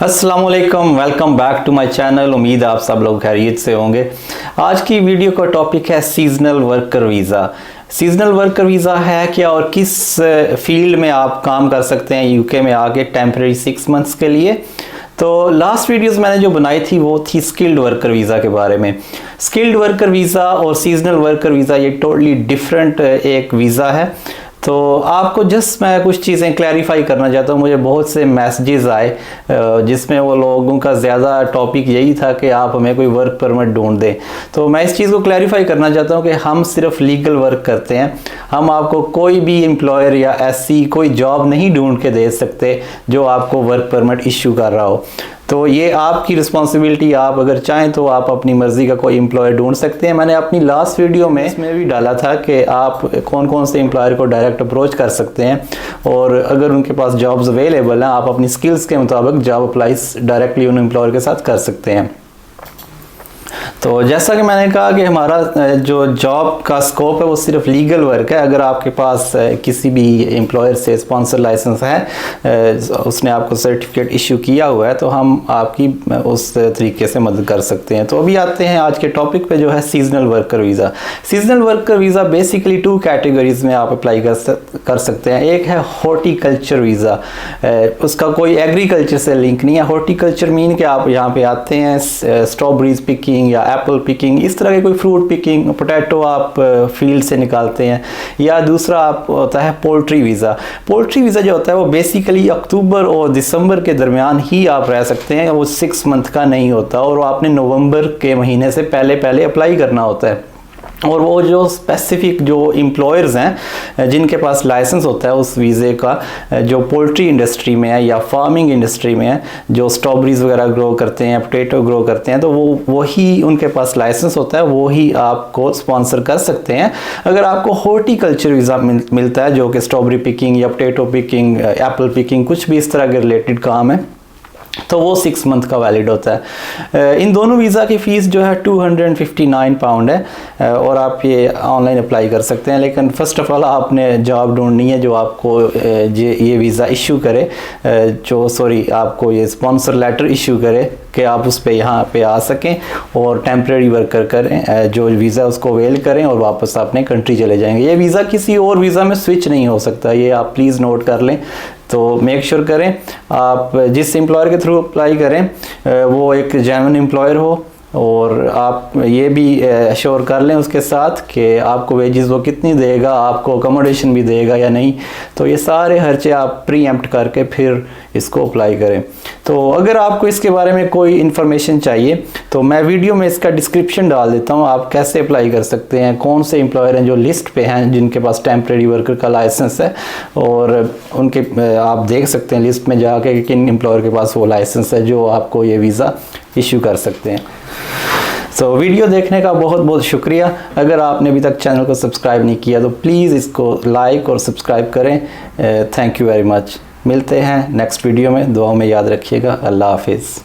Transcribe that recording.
अस्सलाम वालेकुम, welcome back to my channel. उम्मीद आप सब लोग खैरियत से होंगे। आज की वीडियो का टॉपिक है seasonal worker visa. Seasonal worker visa है क्या और किस फील्ड में आप काम कर सकते हैं यूके में आके टेम्परेरी 6 मंथ्स के लिए। तो लास्ट वीडियोस मैंने जो बनाई थी वो थी स्किल्ड वर्कर वीज़ा के बारे में। स्किल्ड वर्कर वीज़ा और सीजनल वर्कर वीज़ा ये टोटली डिफरेंट एक वीज़ा है। तो आपको जस्ट मैं कुछ चीज़ें क्लैरिफाई करना चाहता हूँ। मुझे बहुत से मैसेजेस आए जिसमें वो लोगों का ज़्यादा टॉपिक यही था कि आप हमें कोई वर्क परमिट ढूंढ दें। तो मैं इस चीज़ को क्लैरिफाई करना चाहता हूँ कि हम सिर्फ लीगल वर्क करते हैं। हम आपको कोई भी एम्प्लॉयर या ऐसी कोई जॉब नहीं ढूंढ के दे सकते जो आपको वर्क परमिट इशू कर रहा हो। तो ये आपकी रिस्पॉन्सिबिलिटी, आप अगर चाहें तो आप अपनी मर्ज़ी का कोई एम्प्लॉयर ढूंढ सकते हैं। मैंने अपनी लास्ट वीडियो में इसमें भी डाला था कि आप कौन कौन से एम्प्लॉयर को डायरेक्ट अप्रोच कर सकते हैं और अगर उनके पास जॉब्स अवेलेबल हैं आप अपनी स्किल्स के मुताबिक जॉब अप्लाईज डायरेक्टली उन एम्प्लॉयर के साथ कर सकते हैं। तो जैसा कि मैंने कहा कि हमारा जो जॉब का स्कोप है वो सिर्फ लीगल वर्क है। अगर आपके पास किसी भी एम्प्लॉयर से स्पॉन्सर लाइसेंस है, उसने आपको सर्टिफिकेट इशू किया हुआ है, तो हम आपकी उस तरीके से मदद कर सकते हैं। तो अभी आते हैं आज के टॉपिक पे जो है seasonal worker visa. Seasonal worker visa basically 2 categories में आप अप्लाई कर सकते हैं। एक है हॉर्टिकल्चर वीज़ा, उसका कोई एग्रीकल्चर से लिंक नहीं है। हॉर्टिकल्चर मीन कि आप यहाँ पे आते हैं स्ट्रॉबेरीज पिकिंग या एप्पल पिकिंग, इस तरह के कोई फ्रूट पिकिंग, पोटैटो आप फील्ड से निकालते हैं। या दूसरा आप होता है पोल्ट्री वीज़ा। पोल्ट्री वीज़ा जो होता है वो बेसिकली अक्टूबर और दिसंबर के दरमियान ही आप रह सकते हैं। वो 6 मंथ का नहीं होता और वो आपने नवंबर के महीने से पहले अप्लाई करना होता है। और वो जो स्पेसिफिक जो एम्प्लॉयर्स हैं जिनके पास लाइसेंस होता है उस वीज़े का, जो पोल्ट्री इंडस्ट्री में है या फार्मिंग इंडस्ट्री में है, जो स्ट्रॉबेरीज वगैरह ग्रो करते हैं, पोटैटो ग्रो करते हैं, तो वो ही उनके पास लाइसेंस होता है, वो ही आपको स्पॉन्सर कर सकते हैं। अगर आपको हॉर्टिकल्चर वीज़ा मिलता है जो कि स्ट्रॉबेरी पिकिंग या पोटैटो पिकिंग, एप्पल पिकिंग, कुछ भी इस तरह के रिलेटेड काम है, तो वो 6 मंथ का वैलिड होता है। इन दोनों वीज़ा की फ़ीस जो है 259 पाउंड है और आप ये ऑनलाइन अप्लाई कर सकते हैं। लेकिन फ़र्स्ट ऑफ़ ऑल आपने जॉब ढूंढनी है जो आपको ये वीज़ा इशू करे, आपको ये स्पॉन्सर लेटर इशू करे कि आप उस पे यहाँ पे आ सकें और टेम्परेरी वर्कर करें, जो वीज़ा उसको अवेल करें और वापस अपने कंट्री चले जाएंगे। ये वीज़ा किसी और वीज़ा में स्विच नहीं हो सकता, ये आप प्लीज़ नोट कर लें। तो मेक श्योर करें आप जिस एम्प्लॉयर के थ्रू अप्लाई करें वो एक जेन्युइन एम्प्लॉयर हो और आप ये भी श्योर कर लें उसके साथ कि आपको वेजेस वो कितनी देगा, आपको अकोमोडेशन भी देगा या नहीं। तो ये सारे खर्चे आप प्री एम्प्ट करके फिर इसको अप्लाई करें। तो अगर आपको इसके बारे में कोई इन्फॉर्मेशन चाहिए तो मैं वीडियो में इसका डिस्क्रिप्शन डाल देता हूँ, आप कैसे अप्लाई कर सकते हैं, कौन से एम्प्लॉयर हैं जो लिस्ट पे हैं जिनके पास टेम्परेरी वर्कर का लाइसेंस है, और उनके आप देख सकते हैं लिस्ट में जाके कि किन एम्प्लॉयर के पास वो लाइसेंस है जो आपको ये वीज़ा इशू कर सकते हैं। तो वीडियो देखने का बहुत बहुत शुक्रिया। अगर आपने अभी तक चैनल को सब्सक्राइब नहीं किया तो प्लीज़ इसको लाइक और सब्सक्राइब करें। Thank you very much. मिलते हैं नेक्स्ट वीडियो में, दुआओं में याद रखिएगा। अल्लाह हाफिज़।